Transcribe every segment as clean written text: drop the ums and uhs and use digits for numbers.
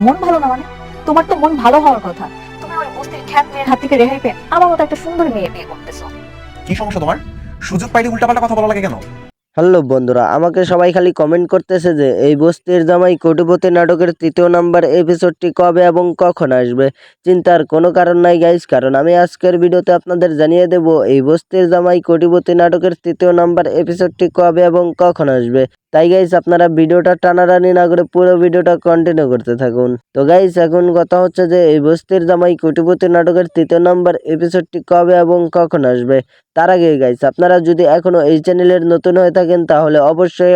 মন ভালো না মানে? তোমার তো মন ভালো হওয়ার কথা। তুমি ওই বস্তির খ্যাত মেয়ের হাত থেকে রেহাই পেয়ে আমার মতো একটা সুন্দর মেয়ে বিয়ে করতেছো। কি সমস্যা তোমার? সুযোগ পাইলে উল্টাপাল্টা কথা বলা লাগে কেন? হ্যালো বন্ধুরা, আমাকে সবাই খালি কমেন্ট করতেছে যে এই বস্তির জামাই কোটিপতি নাটকের ৩য় নাম্বার এপিসোডটি কবে এবং কখন আসবে। চিন্তার কোনো কারণ নাই গাইস, কারণ আমি আজকের ভিডিওতে আপনাদের জানিয়ে দেব এই বস্তির জামাই কোটিপতি নাটকের ৩য় নাম্বার এপিসোডটি কবে এবং কখন আসবে। তাই গাইস আপনারা ভিডিওটা টানাটানি না করে পুরো ভিডিওটা কন্টিনিউ করতে থাকুন। তো গাইস এখন কথা হচ্ছে যে এই বস্তির জামাই কোটিপতি নাটকের ৩য় নাম্বার এপিসোডটি কবে এবং কখন আসবে। তার আগে গাইস আপনারা যদি এখনো এই চ্যানেলের নতুন হয়ে থাকেন তাহলে অবশ্যই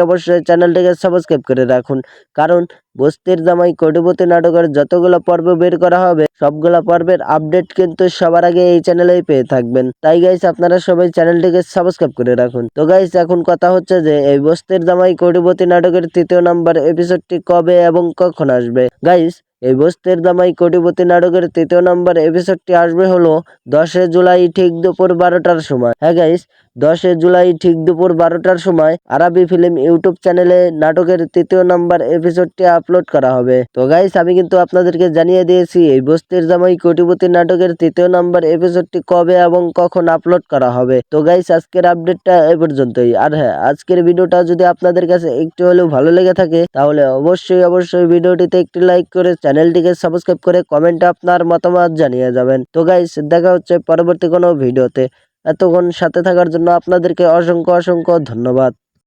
চ্যানেলটিকে সাবস্ক্রাইব করে রাখুন, কারণ বস্তির জামাই কোটিপতি নাটকের যতগুলো পর্ব বের করা হবে সবগুলা পর্বের আপডেট কিন্তু সবার আগে এই চ্যানেলেই পেয়ে থাকবেন। তাই গাইস আপনারা সবাই চ্যানেলটিকে সাবস্ক্রাইব করে রাখুন। তো গাইস এখন কথা হচ্ছে যে এই বস্তির জামাই কোটিপতি নাটকের ৩য় নাম্বার এপিসোডটি কবে এবং কখন আসবে। গাইস এই বস্তির জামাই কোটিপতি নাটকের ৩য় নাম্বার এপিসোডটি আসবে হলো 10 জুলাই ঠিক দুপুর 12টার সময়। হ্যাঁ গাইস, 10 জুলাই ঠিক দুপুর 12টার সময় আরাবি ফিল্ম ইউটিউব চ্যানেলে নাটকের ৩য় নাম্বার এপিসোডটি আপলোড করা হবে। তো গাইস আমি কিন্তু আপনাদেরকে জানিয়ে দিয়েছি এই বস্তির জামাই কোটিপতি নাটকের ৩য় নাম্বার এপিসোডটি কবে এবং কখন আপলোড করা হবে। তো গাইস আজকের আপডেটটা এ পর্যন্তই। আর হ্যাঁ, আজকের ভিডিওটা যদি আপনাদের কাছে একটু হলেও ভালো লেগে থাকে তাহলে অবশ্যই ভিডিওটিতে একটি লাইক করে চ্যানেলটিকে সাবস্ক্রাইব করে কমেন্টে আপনার মতামত জানিয়ে যাবেন। তো গাইস দেখা হচ্ছে পরবর্তী কোনো ভিডিওতে। এতক্ষণ সাথে থাকার জন্য আপনাদেরকে অসংখ্য ধন্যবাদ।